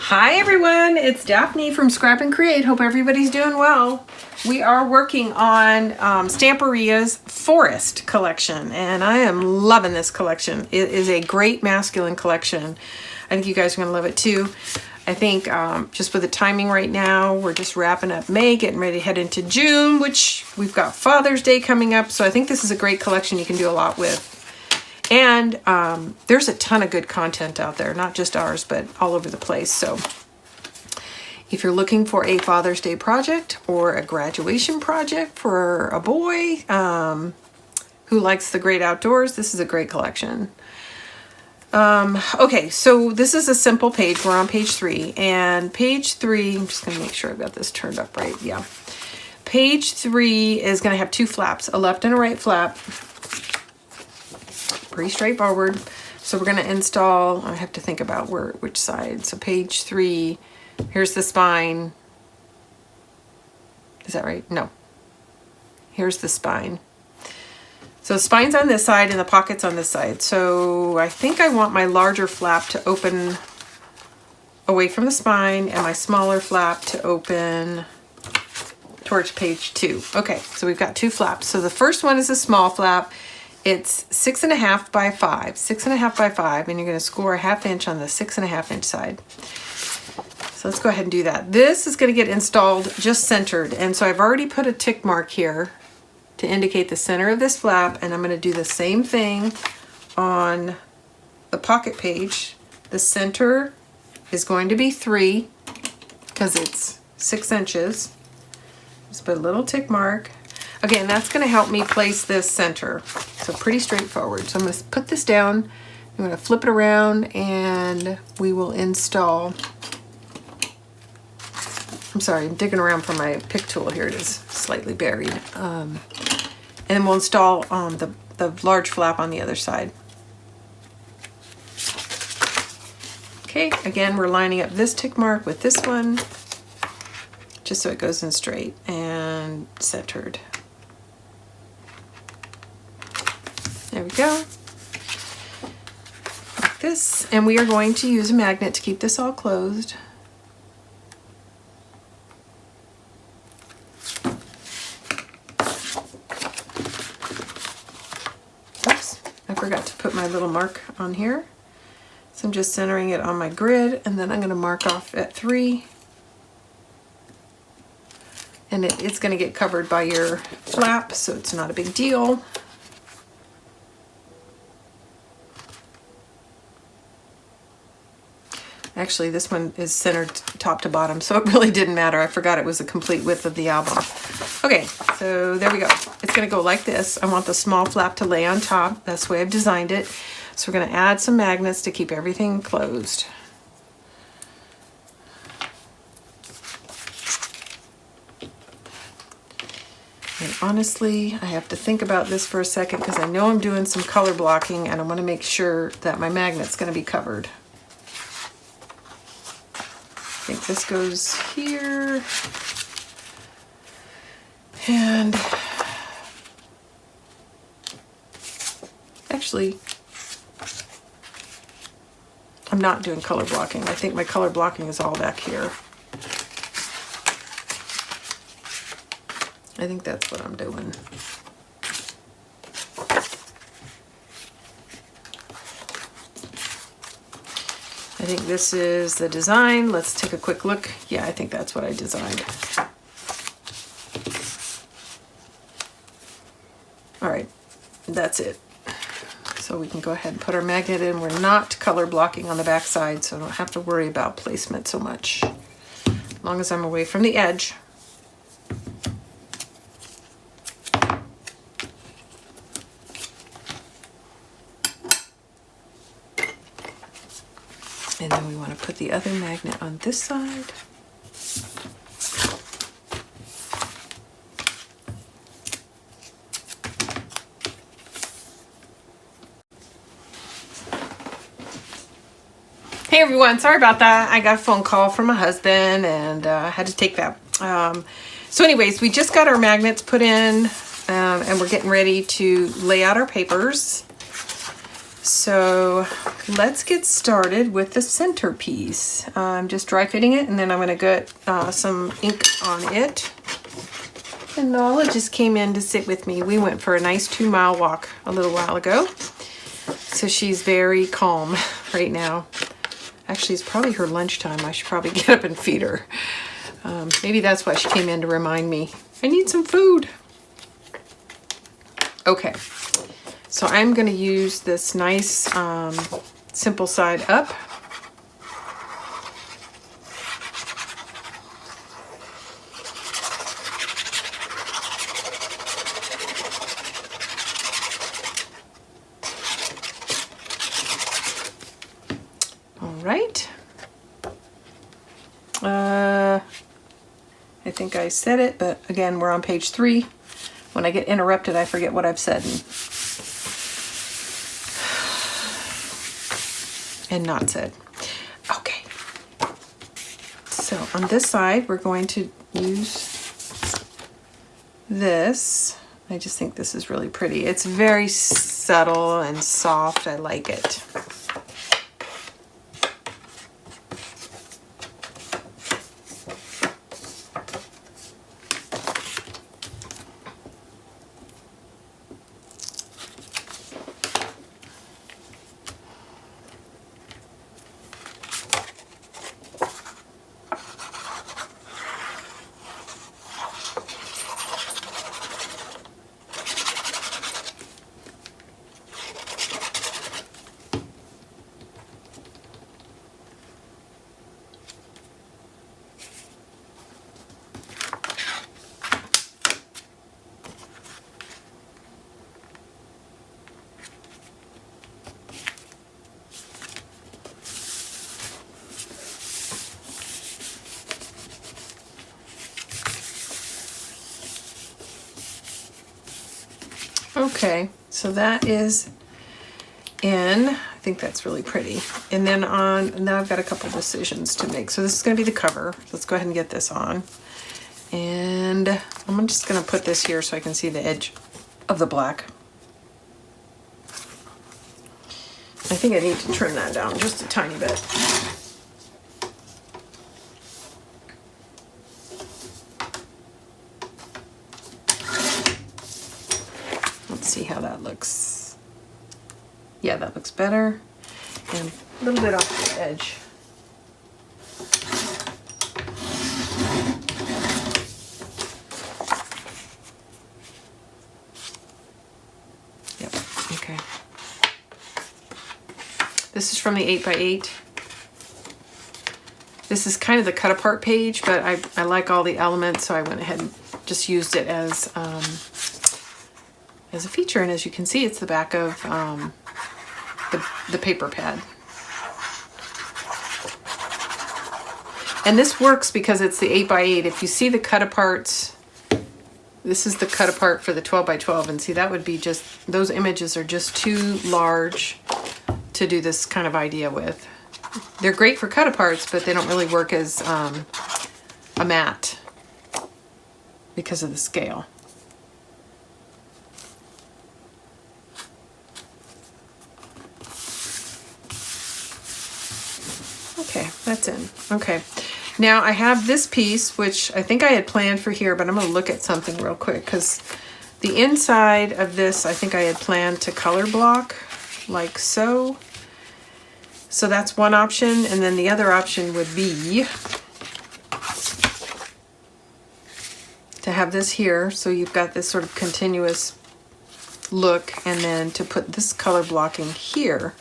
Hi everyone, it's Daphne from Scrap and Create. Hope everybody's doing well. We are working on Stamperia's Forest collection, and I am loving this collection. It is a great masculine collection. I think you guys are going to love it too. I think just with the timing right now, we're just wrapping up May, getting ready to head into June, which we've got Father's Day coming up. So I think this is a great collection you can do a lot with. And there's a ton of good content out there, not just ours, but all over the place. So if you're looking for a Father's Day project or a graduation project for a boy who likes the great outdoors, this is a great collection. Okay, so this is a simple page. We're on page 3. And page 3, I'm just going to make sure I've got this turned up right. Yeah. Page 3 is going to have 2 flaps, a left and a right flap. Pretty straightforward. So we're going to install, I have to think about which side. So page 3, here's the spine. Is that right? No. Here's the spine. So the spine's on this side and the pocket's on this side. So I think I want my larger flap to open away from the spine and my smaller flap to open towards page 2. Okay, so we've got 2 flaps. So the first one is a small flap. It's 6.5 by 5, 6.5 by 5, and you're going to score a 1/2 inch on the 6.5 inch side. So let's go ahead and do that. This is going to get installed just centered, and so I've already put a tick mark here to indicate the center of this flap, and I'm going to do the same thing on the pocket page. The center is going to be 3 because it's 6 inches. Just put a little tick mark. Again, that's going to help me place this center. So pretty straightforward. So I'm going to put this down. I'm going to flip it around and we will install. I'm sorry, I'm digging around for my pick tool. Here it is, slightly buried. And then we'll install the large flap on the other side. Okay, again, we're lining up this tick mark with this one, just so it goes in straight and centered. There we go, like this. And we are going to use a magnet to keep this all closed. Oops, I forgot to put my little mark on here. So I'm just centering it on my grid, and then I'm going to mark off at 3. And it's going to get covered by your flap, so it's not a big deal. Actually, this one is centered top to bottom, so it really didn't matter. I forgot it was the complete width of the album. Okay, so there we go. It's going to go like this. I want the small flap to lay on top. That's the way I've designed it. So we're going to add some magnets to keep everything closed. And honestly, I have to think about this for a second because I know I'm doing some color blocking and I want to make sure that my magnet's going to be covered. I think this goes here, and actually, I'm not doing color blocking. I think my color blocking is all back here. I think that's what I'm doing. I think this is the design. Let's take a quick look. Yeah, I think that's what I designed. All right, that's it. So we can go ahead and put our magnet in. We're not color blocking on the back side, so I don't have to worry about placement so much, as long as I'm away from the edge. And then we want to put the other magnet on this side. Hey everyone, sorry about that. I got a phone call from my husband and I had to take that. So anyways, we just got our magnets put in and we're getting ready to lay out our papers. So let's get started with the centerpiece. I'm just dry fitting it, and then I'm going to get some ink on it. And Nala just came in to sit with me. We went for a nice 2-mile walk a little while ago. So she's very calm right now. Actually, it's probably her lunchtime. I should probably get up and feed her. Maybe that's why she came in, to remind me. I need some food. Okay. So I'm going to use this nice simple side up. All right. I think I said it, but again, we're on page 3. When I get interrupted, I forget what I've said and not said. Okay. So on this side, we're going to use this. I just think this is really pretty. It's very subtle and soft. I like it. Okay, so that is in. I think that's really pretty. And then now I've got a couple decisions to make. So this is going to be the cover. Let's go ahead and get this on. And I'm just going to put this here so I can see the edge of the black. I think I need to trim that down just a tiny bit. See how that looks. Yeah, that looks better. And a little bit off the edge. Yep, okay. This is from the 8x8. This is kind of the cut apart page, but I like all the elements, so I went ahead and just used it as a feature, and as you can see, it's the back of the paper pad. And this works because it's the 8x8. If you see the cut aparts, this is the cut apart for the 12x12, and see, that would be just, those images are just too large to do this kind of idea with. They're great for cut aparts, but they don't really work as a mat because of the scale. Okay, that's in. Okay, now I have this piece, which I think I had planned for here, but I'm going to look at something real quick, because the inside of this, I think I had planned to color block, like so. So that's one option, and then the other option would be to have this here, so you've got this sort of continuous look, and then to put this color blocking here,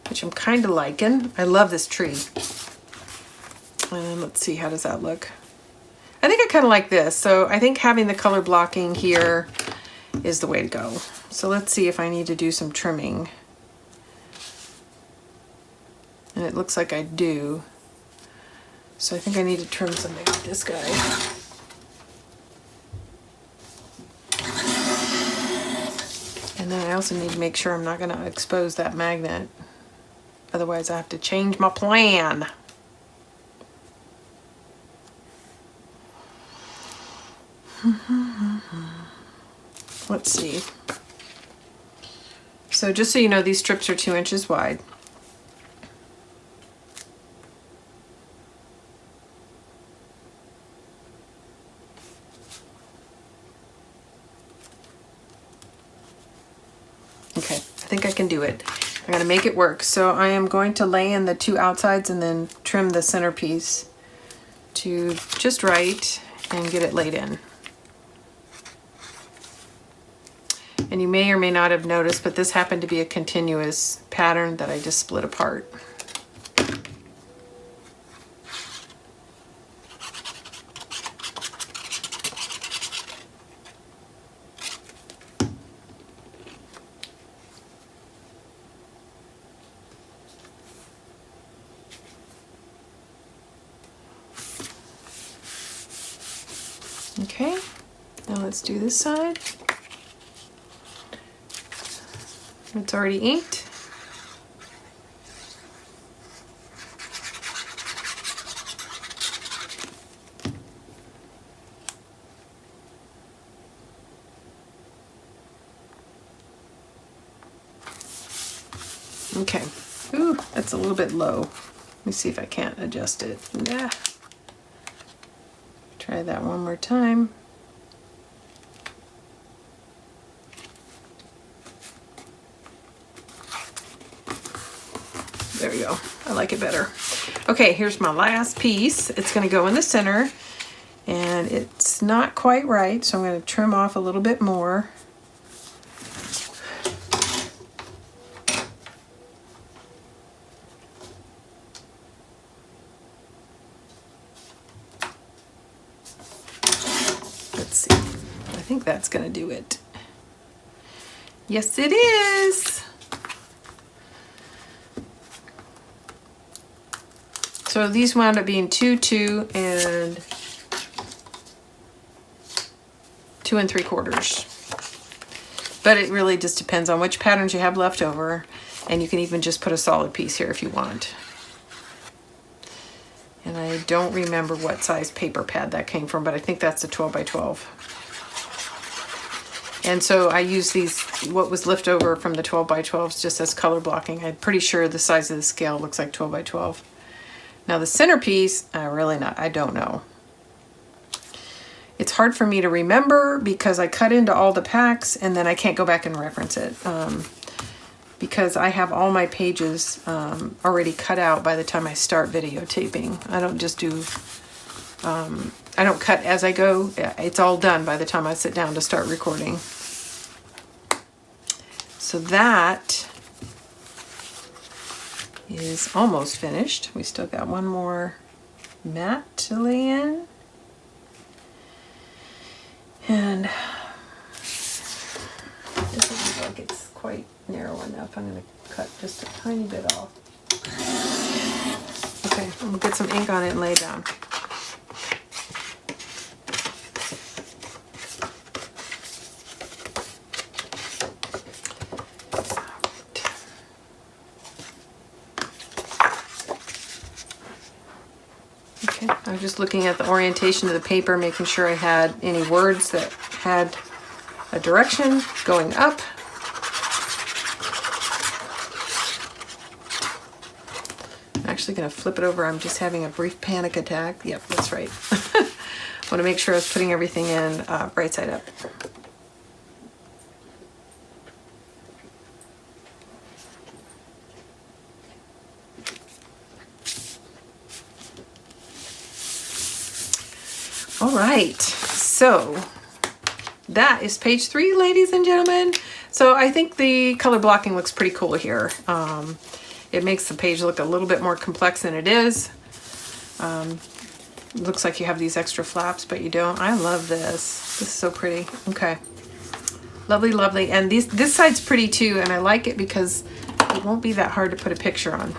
which I'm kind of liking. I love this tree. And then let's see, how does that look? I think I kind of like this. So I think having the color blocking here is the way to go. So let's see if I need to do some trimming. And it looks like I do. So I think I need to trim something with this guy. And then I also need to make sure I'm not going to expose that magnet. Otherwise I have to change my plan. Let's see. So just so you know, these strips are 2 inches wide. Okay, I think I can do it. I'm gonna make it work. So I am going to lay in the 2 outsides and then trim the centerpiece to just right and get it laid in. And you may or may not have noticed, but this happened to be a continuous pattern that I just split apart. Okay, now let's do this side. It's already inked. Okay, ooh, that's a little bit low. Let me see if I can't adjust it. Yeah. Try that one more time. There we go. I like it better. Okay, here's my last piece. It's going to go in the center, and it's not quite right, so I'm going to trim off a little bit more. Let's see. I think that's going to do it. Yes, it is. So these wound up being 2, 2, and 2 3/4. But it really just depends on which patterns you have left over, and you can even just put a solid piece here if you want. And I don't remember what size paper pad that came from, but I think that's a 12 by 12. And so I use these, what was left over from the 12 by 12s, just as color blocking. I'm pretty sure the size of the scale looks like 12 by 12. Now the centerpiece, I don't know. It's hard for me to remember because I cut into all the packs and then I can't go back and reference it. Because I have all my pages already cut out by the time I start videotaping. I don't just do, I don't cut as I go. It's all done by the time I sit down to start recording. So that is almost finished. We still got one more mat to lay in. And it doesn't look like it's quite narrow enough. I'm going to cut just a tiny bit off. Okay, I'm going to get some ink on it and lay it down. I was just looking at the orientation of the paper, making sure I had any words that had a direction going up. I'm actually going to flip it over. I'm just having a brief panic attack. Yep, that's right. I want to make sure I was putting everything in right side up. All right, so that is page 3, ladies and gentlemen. So I think the color blocking looks pretty cool here. It makes the page look a little bit more complex than it is. Looks like you have these extra flaps, but you don't. I love this. This is so pretty. Okay, lovely, lovely. And this side's pretty too, and I like it because it won't be that hard to put a picture on.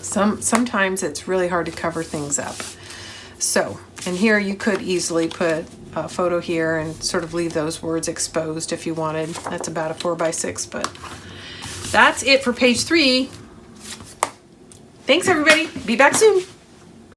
Sometimes it's really hard to cover things up. So, and here you could easily put a photo here and sort of leave those words exposed if you wanted. That's about a 4 by 6, but that's it for page 3. Thanks everybody. Be back soon.